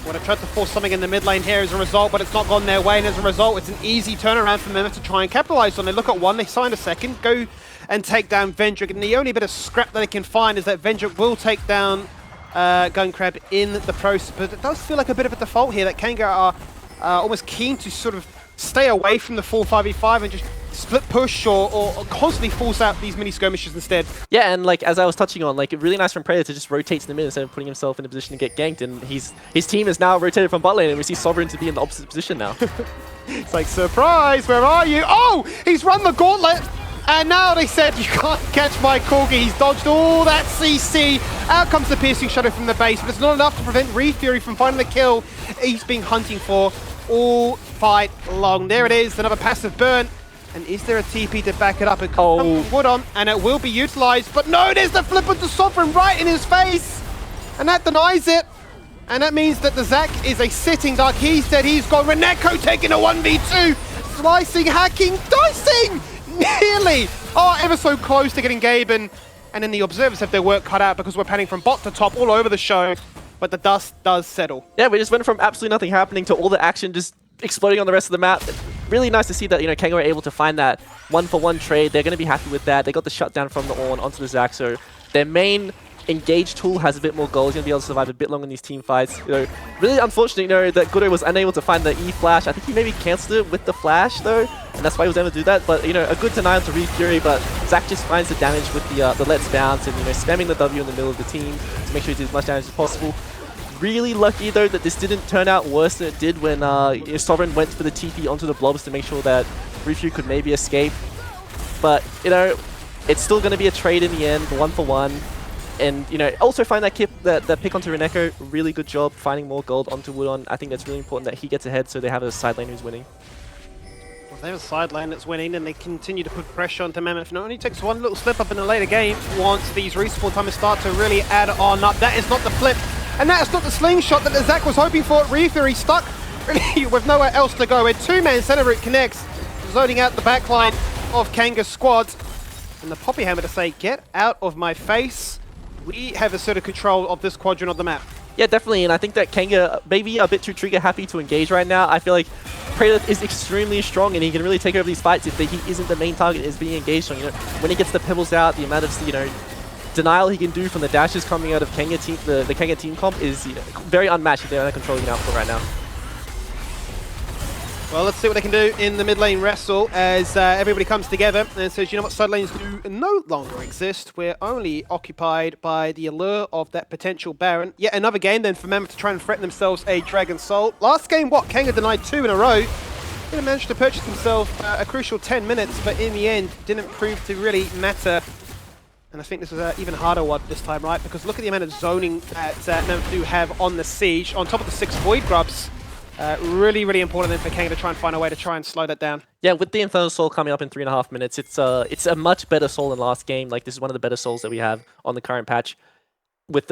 Would have tried to force something in the mid lane here as a result, but it's not gone their way, and as a result, it's an easy turnaround for Mammoth to try and capitalize on. They look at one, they sign a second, go and take down Vendrick, and the only bit of scrap that they can find is that Vendrick will take down Gunkrab in the process, but it does feel like a bit of a default here that Kanga are almost keen to sort of stay away from the full 5v5 and just split push or constantly force out these mini skirmishes instead. Yeah, and like as I was touching on, like really nice from Predator to just rotate to the mid instead of putting himself in a position to get ganked, and his team is now rotated from bot lane, and we see Sovereign to be in the opposite position now. It's like, surprise, where are you? Oh, he's run the gauntlet! And now they said, you can't catch my Corgi. He's dodged all that CC. Out comes the Piercing Shadow from the base, but it's not enough to prevent Fury from finding the kill he's been hunting for all fight long. There it is, another passive burn. And is there a TP to back it up? It comes wood on, and it will be utilized. But no, there's the flip of the Sovereign right in his face. And that denies it. And that means that the Zac is a sitting duck. He's dead, he's gone. Renekko taking a 1v2. Slicing, hacking, dicing! Nearly! Oh, ever so close to getting Gabe, and then the Observers have their work cut out because we're panning from bot to top all over the show, but the dust does settle. Yeah, we just went from absolutely nothing happening to all the action just exploding on the rest of the map. Really nice to see that, you know, Kanga were able to find that 1-for-1 trade. They're going to be happy with that. They got the shutdown from the Ornn onto the Zac, so their main engage tool has a bit more gold. He's going to be able to survive a bit longer in these team fights. You know, really unfortunate, you know, that Gudo was unable to find the E-Flash. I think he maybe cancelled it with the Flash, though, and that's why he was able to do that. But, you know, a good denial to Fury, but Zac just finds the damage with the Let's Bounce and, you know, spamming the W in the middle of the team to make sure he did as much damage as possible. Really lucky, though, that this didn't turn out worse than it did when you know, Sovereign went for the TP onto the blobs to make sure that Fury could maybe escape. But, you know, it's still going to be a trade in the end, 1-for-1. And, you know, also find that pick onto Renekko. Really good job finding more gold onto Woodon. I think that's really important that he gets ahead so they have a side lane who's winning. Well, they have a side lane that's winning, and they continue to put pressure onto Mammoth. Not only takes one little slip up in the later game once these respawn timers start to really add on up. That is not the flip, and that is not the slingshot that the Zac was hoping for. Fury stuck really with nowhere else to go. A 2-man center route connects, zoning out the backline of Kanga's squad. And the Poppy Hammer to say, get out of my face. We have asserted control of this quadrant of the map. Yeah, definitely, and I think that Kanga maybe a bit too trigger happy to engage right now. I feel like Predator is extremely strong, and he can really take over these fights if he isn't the main target is being engaged on. You know, when he gets the pebbles out, the amount of, you know, denial he can do from the dashes coming out of Kanga team, the Kanga team comp is, you know, very unmatched if they're under controlling the output right now. Well, let's see what they can do in the mid lane wrestle as everybody comes together and says, you know what, side lanes do no longer exist. We're only occupied by the allure of that potential Baron. Yet another game then for Mammoth to try and threaten themselves a Dragon Soul. Last game, what? Kanga denied 2 in a row. He managed to purchase himself a crucial 10 minutes, but in the end, didn't prove to really matter. And I think this was an even harder one this time, right? Because look at the amount of zoning that Mammoth do have on the Siege, on top of the 6 Void Grubs. Really, really important then for Kanga to try and find a way to try and slow that down. Yeah, with the Infernal Soul coming up in 3.5 minutes, it's a much better soul than last game. Like, this is one of the better souls that we have on the current patch.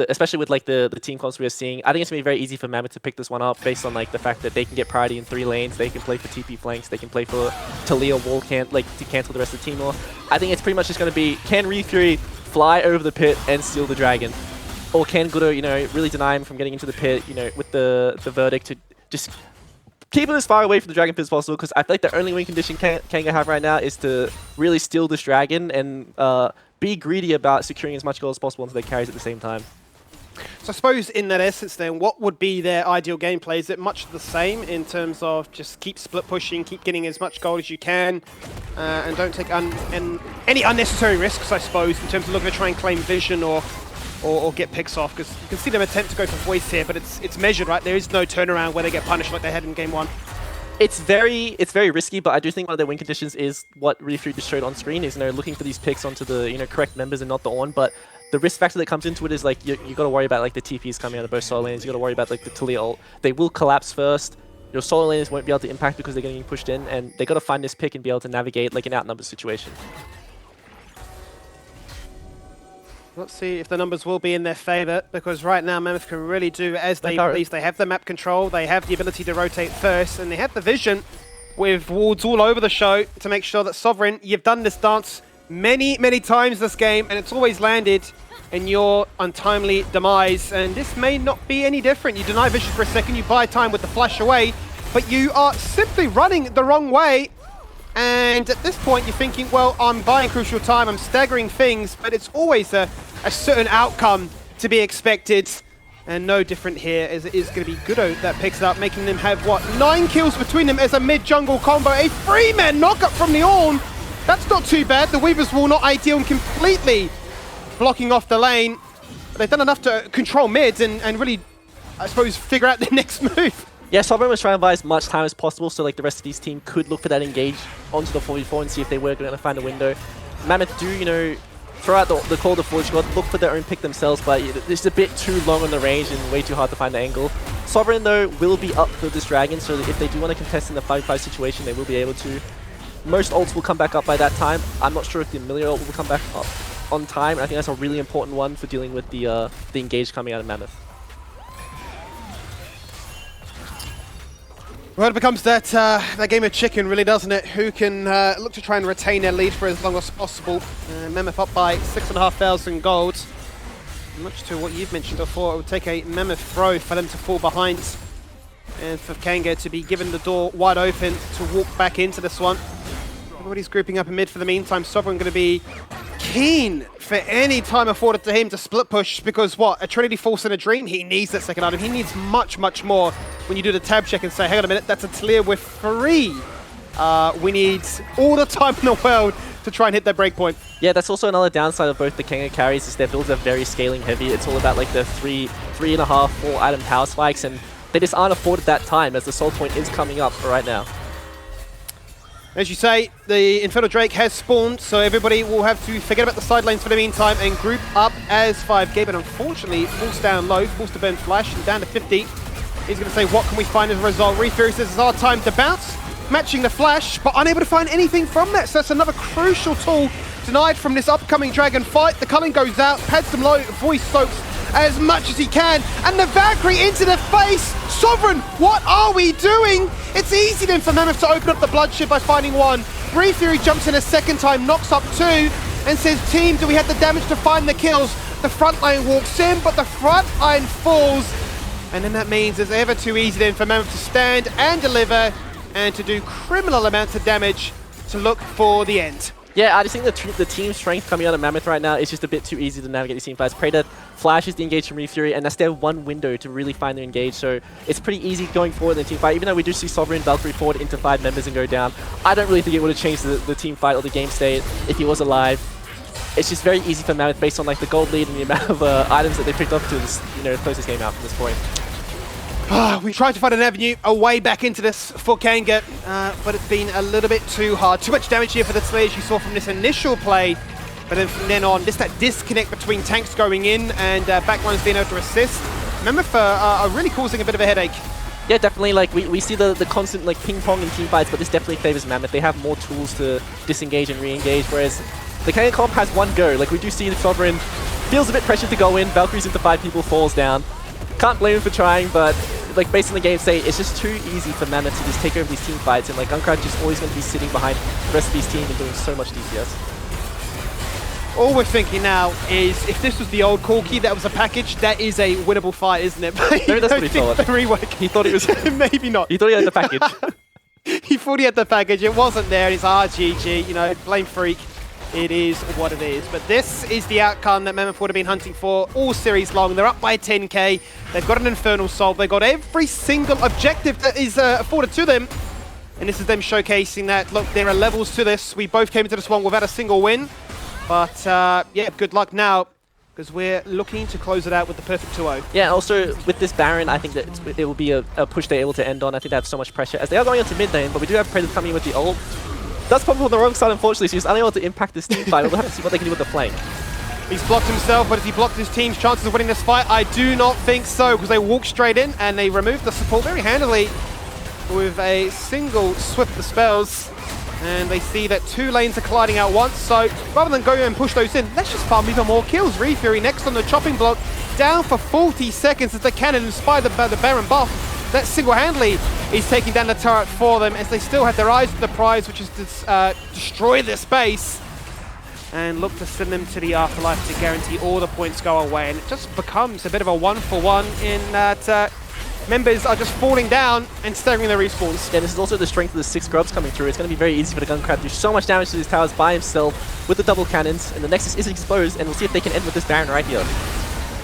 Especially with like the team comps we are seeing, I think it's gonna be very easy for Mammoth to pick this one up based on like the fact that they can get priority in 3 lanes, they can play for TP flanks, they can play for Talia wall to cancel the rest of the team off. I think it's pretty much just gonna be, can Fury fly over the pit and steal the dragon, or can Gudo, you know, really deny him from getting into the pit, you know, with the verdict to just keep it as far away from the dragon pit as possible, because I feel like the only win condition Kanga have right now is to really steal this dragon and be greedy about securing as much gold as possible into their carries at the same time. So I suppose in that essence then, what would be their ideal gameplay? Is it much the same in terms of just keep split pushing, keep getting as much gold as you can, and don't take any unnecessary risks, I suppose, in terms of looking to try and claim vision or get picks off? Because you can see them attempt to go for voice here, but it's measured, right? There is no turnaround where they get punished like they had in game 1. It's very risky, but I do think one of their win conditions is what Reef3 just showed on screen, is looking for these picks onto the correct members and not the Ornn. But the risk factor that comes into it is like you got to worry about like the TPs coming out of both solo lanes. You got to worry about like the Talia ult. They will collapse first. Your solo lanes won't be able to impact because they're getting pushed in, and they got to find this pick and be able to navigate like an outnumbered situation. Let's see if the numbers will be in their favor, because right now Mammoth can really do as they please. They have the map control, they have the ability to rotate first, and they have the vision with wards all over the show to make sure that Sovereign, you've done this dance many times this game, and it's always landed in your untimely demise, and this may not be any different. You deny vision for a second, you buy time with the flash away, but you are simply running the wrong way. And at this point, you're thinking, well, I'm buying crucial time, I'm staggering things, but it's always a certain outcome to be expected. And no different here, as it is going to be Goodo that picks it up, making them have, what, 9 kills between them as a mid-jungle combo. A 3-man knockup from the Ornn. That's not too bad. The Weaver's Wall not ideal and completely blocking off the lane. They've done enough to control mids and really, I suppose, figure out their next move. Yeah, Sovereign was trying to buy as much time as possible so like the rest of these team could look for that engage onto the 4v4 and see if they were going to find a window. Mammoth do, throw out the call to Forge God, look for their own pick themselves, but it's a bit too long on the range and way too hard to find the angle. Sovereign, though, will be up for this dragon, so if they do want to contest in the 5v5 situation, they will be able to. Most ults will come back up by that time. I'm not sure if the Amelia ult will come back up on time. I think that's a really important one for dealing with the engage coming out of Mammoth. Well, it becomes that game of chicken, really, doesn't it? Who can look to try and retain their lead for as long as possible. Mammoth up by 6,500 gold. Much to what you've mentioned before, it would take a Mammoth throw for them to fall behind. And for Kanga to be given the door wide open to walk back into this one. Everybody's grouping up in mid for the meantime. Sovereign going to be keen for any time afforded to him to split push, because what? A Trinity Force and a Dream? He needs that second item. He needs much more when you do the tab check and say, hang on a minute, that's a Talia with 3. We need all the time in the world to try and hit that breakpoint. Yeah, that's also another downside of both the Kanga carries, is their builds are very scaling heavy. It's all about like the 3.5, 4 item power spikes, and they just aren't afforded that time as the soul point is coming up right now. As you say, the Infernal Drake has spawned, so everybody will have to forget about the side lanes for the meantime and group up as 5. Gaben unfortunately falls down low, falls to burn flash, and down to 50. He's going to say, what can we find as a result? Refury says it's our time to bounce, matching the flash, but unable to find anything from that. So that's another crucial tool denied from this upcoming dragon fight. The culling goes out, pads them low, voice soaks as much as he can, and the Valkyrie into the face. Sovereign, what are we doing? It's easy then for Mammoth to open up the bloodshed by finding 1. Refury jumps in a second time, knocks up 2, and says, team, do we have the damage to find the kills? The front line walks in, but the front line falls. And then that means it's ever too easy then for Mammoth to stand and deliver and to do criminal amounts of damage to look for the end. Yeah, I just think the team strength coming out of Mammoth right now is just a bit too easy to navigate these team fights. Predator flashes the engage from Refury, and that's their one window to really find their engage, so it's pretty easy going forward in the team fight. Even though we do see Sovereign Valkyrie forward into 5 members and go down, I don't really think it would have changed the team fight or the game state if he was alive. It's just very easy for Mammoth based on like the gold lead and the amount of items that they picked up to this, close this game out from this point. We tried to find an avenue, a way back into this for Kanga, but it's been a little bit too hard. Too much damage here for the Slayers you saw from this initial play, but then from then on, just that disconnect between tanks going in and backlines being able to assist. Mammoth are really causing a bit of a headache. Yeah, definitely. Like we see the constant like ping pong in team fights, but this definitely favors Mammoth. They have more tools to disengage and re-engage, whereas the Kanga comp has one go. Like we do see the Sovereign feels a bit pressured to go in. Valkyrie's into 5 people, falls down. Can't blame him for trying, but like based on the game state, it's just too easy for Mammoth to just take over these team fights, and like Uncrowd just always going to be sitting behind the rest of these teams and doing so much DPS. All we're thinking now is if this was the old Corki that was a package, that is a winnable fight, isn't it? Maybe that's what he thought. The rework. He thought it was. Maybe not. He thought he had the package. He thought he had the package. It wasn't there. It's RGG. You know, blame Freak. It is what it is. But this is the outcome that Mammoth would have been hunting for all series long. They're up by 10k. They've got an Infernal Soul. They've got every single objective that is afforded to them. And this is them showcasing that, look, there are levels to this. We both came into this one without a single win. But, yeah, good luck now, because we're looking to close it out with the perfect 2-0. Yeah, also with this Baron, I think that it will be a push they're able to end on. I think they have so much pressure, as they are going into mid lane, but we do have Predator coming in with the ult. That's probably on the wrong side, unfortunately, so he's unable to impact this team fight. We'll have to see what they can do with the flank. He's blocked himself, but has he blocked his team's chances of winning this fight? I do not think so, because they walk straight in, and they remove the support very handily with a single swift of spells. And they see that two lanes are colliding at once, so rather than go and push those in, let's just farm even more kills. Refury next on the chopping block, down for 40 seconds as the cannon, inspired by the Baron buff, that single-handedly is taking down the turret for them, as they still have their eyes on the prize, which is to destroy their space and look to send them to the afterlife to guarantee all the points go away. And it just becomes a bit of a one-for-one in that members are just falling down and staggering their respawns. Yeah, this is also the strength of the 6 grubs coming through. It's going to be very easy for the Gun Crab to do so much damage to these towers by himself with the double cannons, and the Nexus is exposed, and we'll see if they can end with this Baron right here.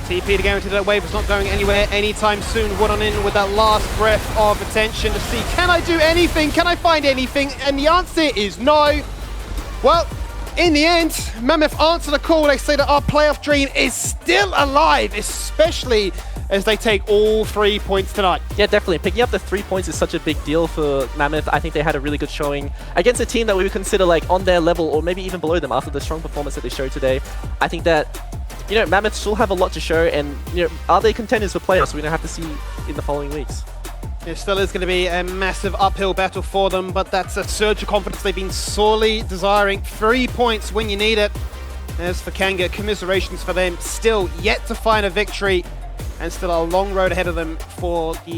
TP to guarantee that wave is not going anywhere anytime soon. One on in with that last breath of attention to see, can I do anything? Can I find anything? And the answer is no. Well, in the end, Mammoth answer the call. They say that our playoff dream is still alive, especially as they take all 3 points tonight. Yeah, definitely. Picking up the 3 points is such a big deal for Mammoth. I think they had a really good showing against a team that we would consider like on their level or maybe even below them after the strong performance that they showed today. I think that, you know, Mammoth still have a lot to show, and, you know, are they contenders for playoffs? We're going to have to see in the following weeks. It still is going to be a massive uphill battle for them, but that's a surge of confidence they've been sorely desiring. 3 points when you need it. As for Kanga, commiserations for them. Still yet to find a victory, and still a long road ahead of them for the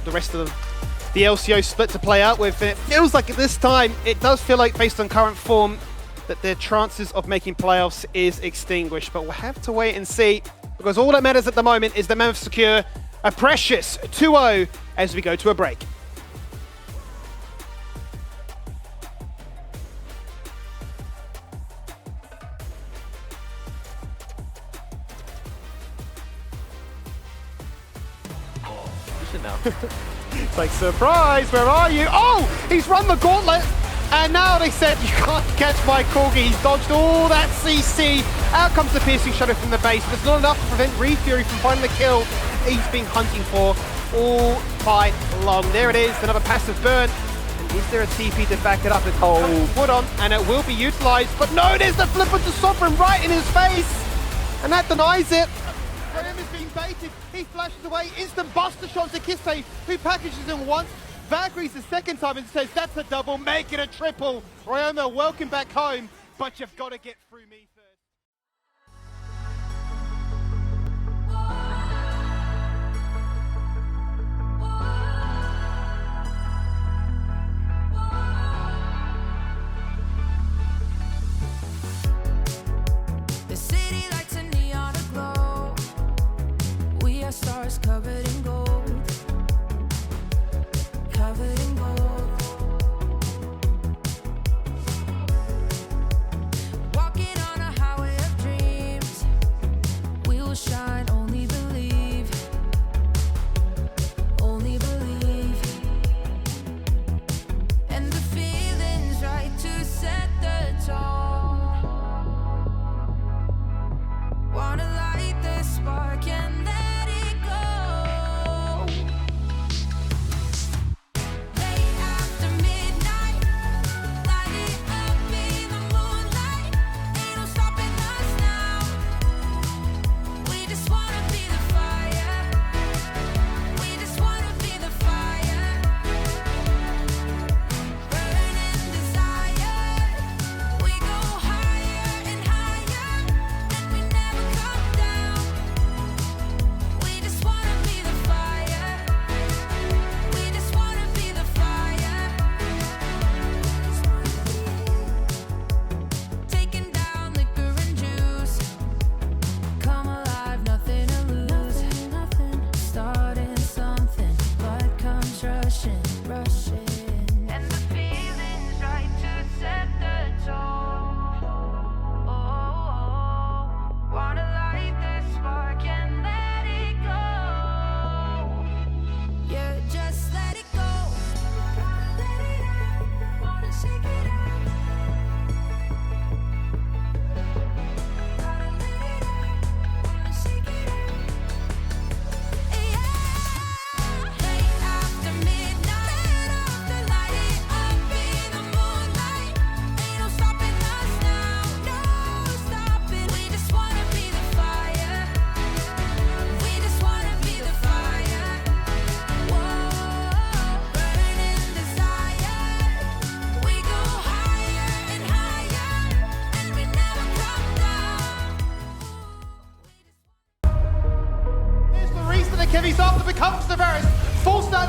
the rest of the LCO split to play out with. And it feels like at this time, it does feel like, based on current form, that their chances of making playoffs is extinguished. But we'll have to wait and see, because all that matters at the moment is the Mammoth secure a precious 2-0 as we go to a break. Now. It's like, surprise, where are you? Oh, he's run the gauntlet, and now they said, you can't catch my Corgi. He's dodged all that CC. Out comes the piercing shadow from the base, but it's not enough to prevent Refury from finding the kill he's been hunting for all fight long. There it is, another passive burn. And is there a TP to back it up? It's put on, and it will be utilized, but no, there's the flip of the Sovereign right in his face, and that denies it. Graham is being baited, he flashes away, instant buster shot to Kissei, who packages him once. Valkyrie's the second time and says, that's a double, make it a triple. Ryoma, welcome back home, but you've got to get through me first. The city lights a neon aglow. We are stars covered in gold. Covered in gold. Walking on a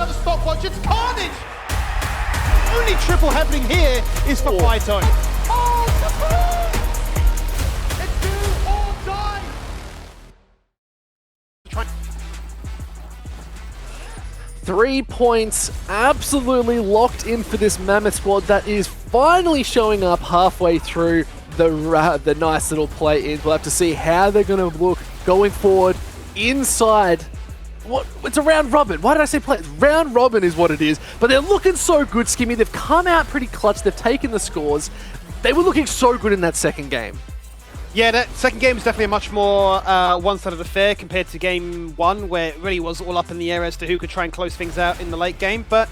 another stopwatch. It's carnage. Only triple happening here is for Python. Oh, it's do or die. 3 points absolutely locked in for this Mammoth squad that is finally showing up halfway through the nice little play-ins. We'll have to see how they're going to look going forward inside. It's a round robin. Why did I say play? Round robin is what it is. But they're looking so good, Skimmy. They've come out pretty clutch. They've taken the scores. They were looking so good in that second game. Yeah, that second game is definitely a much more one-sided affair compared to game one, where it really was all up in the air as to who could try and close things out in the late game. But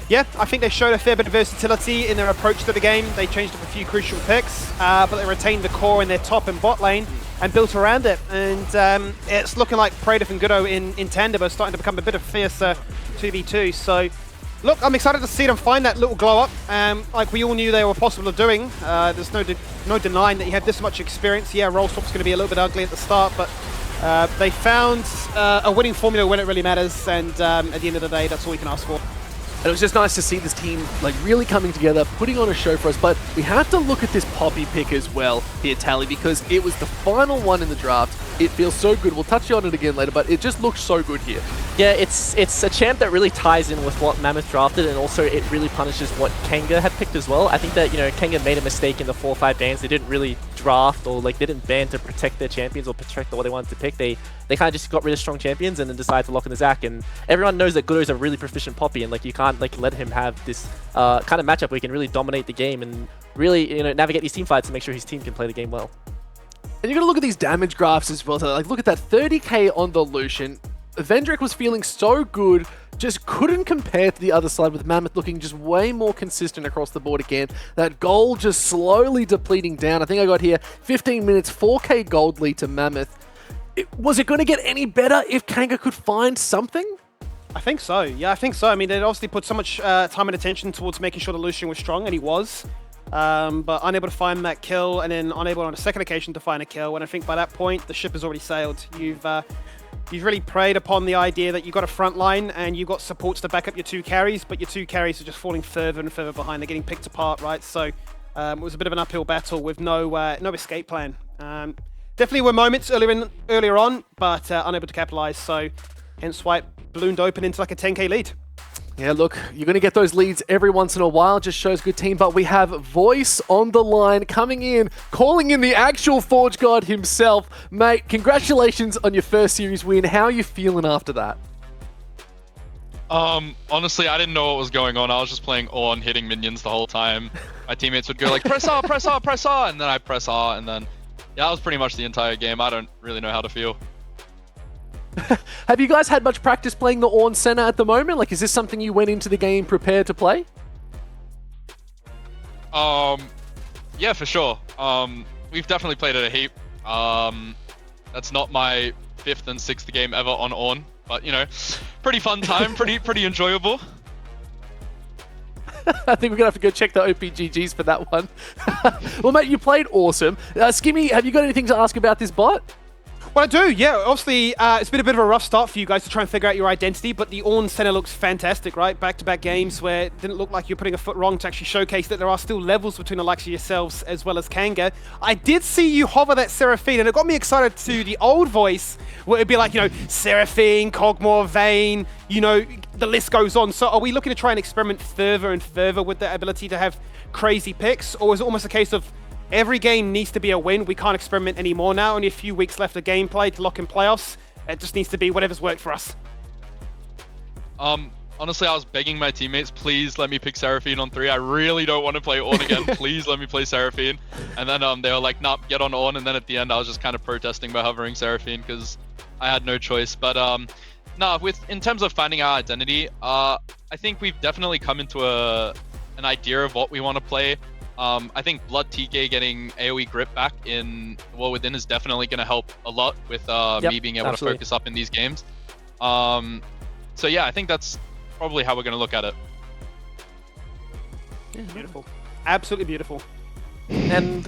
yeah, I think they showed a fair bit of versatility in their approach to the game. They changed up a few crucial picks, but they retained the core in their top and bot lane and built around it. And it's looking like Praetor and Goodo in tandem are starting to become a bit of fiercer 2v2. So look, I'm excited to see them find that little glow up, like we all knew they were possible of doing. There's no denying that you have this much experience. Yeah, roll swap's going to be a little bit ugly at the start, but they found a winning formula when it really matters, and at the end of the day, that's all you can ask for. And it was just nice to see this team like really coming together, putting on a show for us. But we have to look at this Poppy pick as well here, Tally, because it was the final one in the draft. It feels so good. We'll touch on it again later, but it just looks so good here. Yeah, it's a champ that really ties in with what Mammoth drafted, and also it really punishes what Kanga had picked as well. I think that, Kanga made a mistake in the 4 or 5 bans. They didn't really draft, or like they didn't ban to protect their champions or protect what they wanted to pick. They kind of just got rid of strong champions and then decided to lock in the Zac. And everyone knows that Goodo's a really proficient Poppy, and like you can't like let him have this kind of matchup where he can really dominate the game and really navigate these team fights and make sure his team can play the game well. And you're going to look at these damage graphs as well. So like look at that 30k on the Lucian. Vendrick was feeling so good, just couldn't compare to the other side, with Mammoth looking just way more consistent across the board again. That gold just slowly depleting down. I think I got here 15 minutes, 4k gold lead to Mammoth. Was it going to get any better if Kanga could find something? I think so. Yeah, I think so. I mean, they obviously put so much time and attention towards making sure the Lucian was strong, and he was. But unable to find that kill, and then unable on a second occasion to find a kill. And I think by that point, the ship has already sailed. You've really preyed upon the idea that you've got a front line and you've got supports to back up your 2 carries, but your 2 carries are just falling further and further behind. They're getting picked apart, right? So it was a bit of an uphill battle with no escape plan. Definitely were moments earlier on, but unable to capitalize. So hence why it ballooned open into like a 10k lead. Yeah, look, you're going to get those leads every once in a while. Just shows good team. But we have Voice on the line, coming in, calling in the actual Forge God himself. Mate, congratulations on your first series win. How are you feeling after that? Honestly, I didn't know what was going on. I was just playing on, hitting minions the whole time. My teammates would go like, press R, press R, press R, and then I press R, and then, yeah, that was pretty much the entire game. I don't really know how to feel. Have you guys had much practice playing the Ornn center at the moment? Like, is this something you went into the game prepared to play? Yeah, for sure. We've definitely played it a heap. That's not my 5th and 6th game ever on Ornn, but pretty fun time, pretty enjoyable. I think we're going to have to go check the OPGGs for that one. Well, mate, you played awesome. Skimmy, have you got anything to ask about this bot? Well, I do, yeah. Obviously, it's been a bit of a rough start for you guys to try and figure out your identity, but the Ornn center looks fantastic, right? Back-to-back games where it didn't look like you're putting a foot wrong to actually showcase that there are still levels between the likes of yourselves as well as Kanga. I did see you hover that Seraphine, and it got me excited to the old Voice, where it'd be like, Seraphine, Cogmore, Vayne, the list goes on. So are we looking to try and experiment further and further with the ability to have crazy picks, or is it almost a case of every game needs to be a win? We can't experiment anymore now. Only a few weeks left of gameplay to lock in playoffs. It just needs to be whatever's worked for us. Honestly, I was begging my teammates, please let me pick Seraphine on 3. I really don't want to play Ornn again. Please let me play Seraphine. And then they were like, nah, get on Ornn. And then at the end, I was just kind of protesting by hovering Seraphine because I had no choice. But in terms of finding our identity, I think we've definitely come into an idea of what we want to play. I think Blood TK getting AoE grip back in War Within is definitely going to help a lot with me being able to focus up in these games. So yeah, I think that's probably how we're going to look at it. Beautiful. Absolutely beautiful. And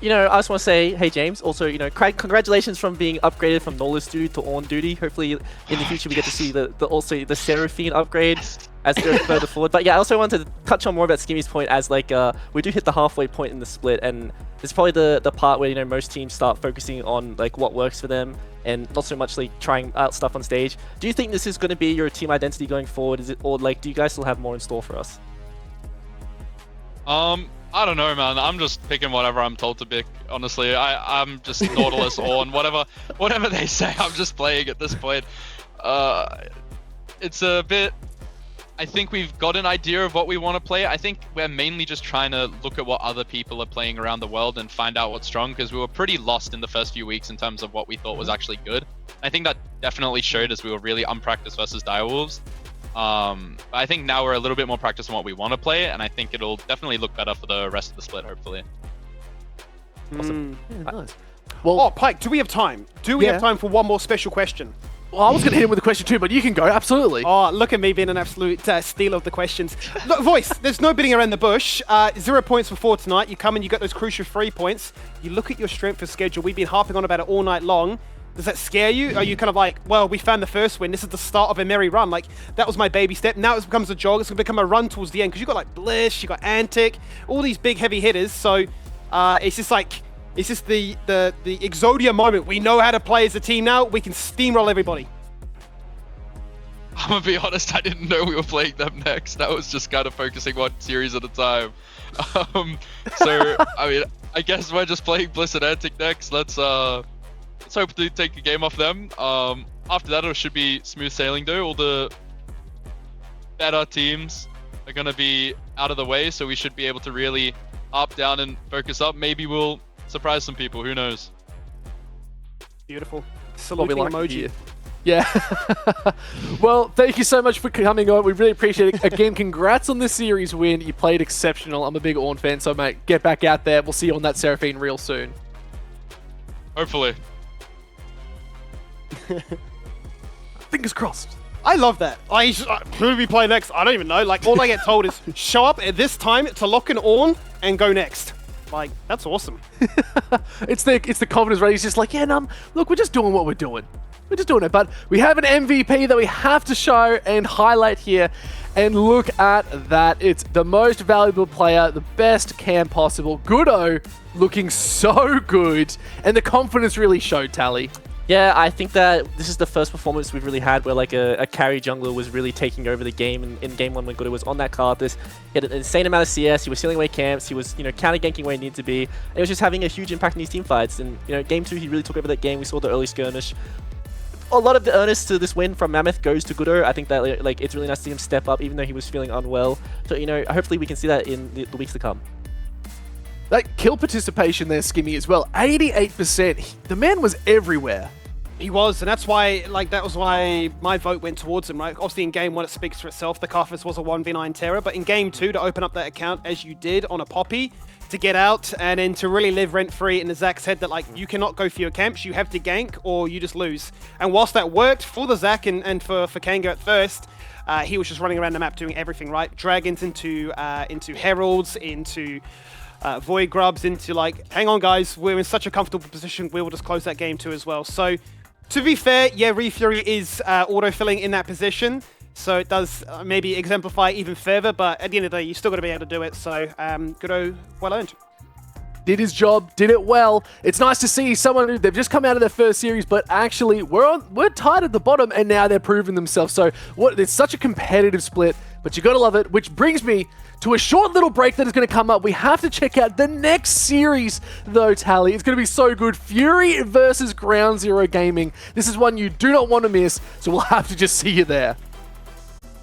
you know, I just want to say, hey James, also, you know, congratulations from being upgraded from Knowledge Duty to On Duty. Hopefully in the future we get to see also the Seraphine upgrade as we go further forward. But yeah, I also wanted to touch on more about Skimmy's point as like we do hit the halfway point in the split, and it's probably the part where, you know, most teams start focusing on like what works for them and not so much like trying out stuff on stage. Do you think this is going to be your team identity going forward? Is it, or like, do you guys still have more in store for us? I don't know, man. I'm just picking whatever I'm told to pick. Honestly, I'm just Nautilus on whatever they say. I'm just playing at this point. It's a bit. I think we've got an idea of what we want to play. I think we're mainly just trying to look at what other people are playing around the world and find out what's strong, because we were pretty lost in the first few weeks in terms of what we thought was actually good. I think that definitely showed as we were really unpracticed versus Direwolves. I think now we're a little bit more practiced on what we want to play, and I think it'll definitely look better for the rest of the split, hopefully. Awesome. Yeah, nice. Well, Oh, Pike, do we have time? Do we Yeah. have time for one more special question? well, I was going to hit him with a question too, but you can go, absolutely. Oh, look at me being an absolute steal of the questions. Look, Voice, there's no beating around the bush. 0 points before tonight. You come in, you got those crucial 3 points. You look at your strength of schedule. We've been harping on about it all night long. Does that scare you? Are you kind of like, well, we found the first win. This is the start of a merry run. Like, that was my baby step. Now it becomes a jog. It's going to become a run towards the end, because you've got like Bliss, you got Antic, all these big heavy hitters. So it's just like, it's just the Exodia moment. We know how to play as a team now. We can steamroll everybody. I'm gonna be honest, I didn't know we were playing them next. I was just kind of focusing one series at a time. So I mean, I guess we're just playing Bliss and Antic next. Let's hope to take a game off them. After that, it should be smooth sailing though. All the better teams are gonna be out of the way, so we should be able to really up, down, and focus up. Maybe we'll surprise some people. Who knows? Beautiful. What we Saluting like to emoji. hear. Yeah. Well, thank you so much for coming on. We really appreciate it. Again, congrats on this series win. You played exceptional. I'm a big Ornn fan, so mate, get back out there. We'll see you on that Seraphine real soon. Hopefully. Fingers crossed. I love that. Who do we play next? I don't even know. Like, all I get told is show up at this time to lock an Ornn and go next. Like, that's awesome. It's the confidence, right? He's just like, yeah, look, we're just doing what we're doing. We're just doing it. But we have an MVP that we have to show and highlight here. And look at that. It's the most valuable player, the best cam possible. Goodo looking so good. And the confidence really showed, Tally. Yeah, I think that this is the first performance we've really had where like a carry jungler was really taking over the game. In game 1 when Goodo was on that Karthus, he had an insane amount of CS, he was sealing away camps, he was, you know, counter-ganking where he needed to be. And he was just having a huge impact in these team fights. And, you know, game 2 he really took over that game. We saw the early skirmish. A lot of the earnest to this win from Mammoth goes to Goodo. I think that like it's really nice to see him step up even though he was feeling unwell. So, you know, hopefully we can see that in the weeks to come. That kill participation there, Skimmy, as well. 88%. The man was everywhere. He was, and that's why, like, that was why my vote went towards him, right? Obviously, in game 1, it speaks for itself. The Karthus was a 1v9 terror, but in game 2, to open up that account as you did on a Poppy, to get out and then to really live rent-free in the Zack's head that, like, you cannot go for your camps, you have to gank or you just lose. And whilst that worked for the Zack and for Kanga at first, he was just running around the map doing everything, right? Dragons into Heralds, into Void Grubs, into, like, hang on, guys, we're in such a comfortable position, we will just close that game too as well. So, to be fair, yeah, Refury is auto-filling in that position, so it does maybe exemplify even further, but at the end of the day, you still got to be able to do it, so Goodo, well earned. Did his job, did it well. It's nice to see someone who, they've just come out of their first series, but actually we're tied at the bottom and now they're proving themselves. So it's such a competitive split, but you got to love it, which brings me to a short little break that is going to come up. We have to check out the next series though, Tally. It's going to be so good. Fury versus Ground Zero Gaming. This is one you do not want to miss, so we'll have to just see you there.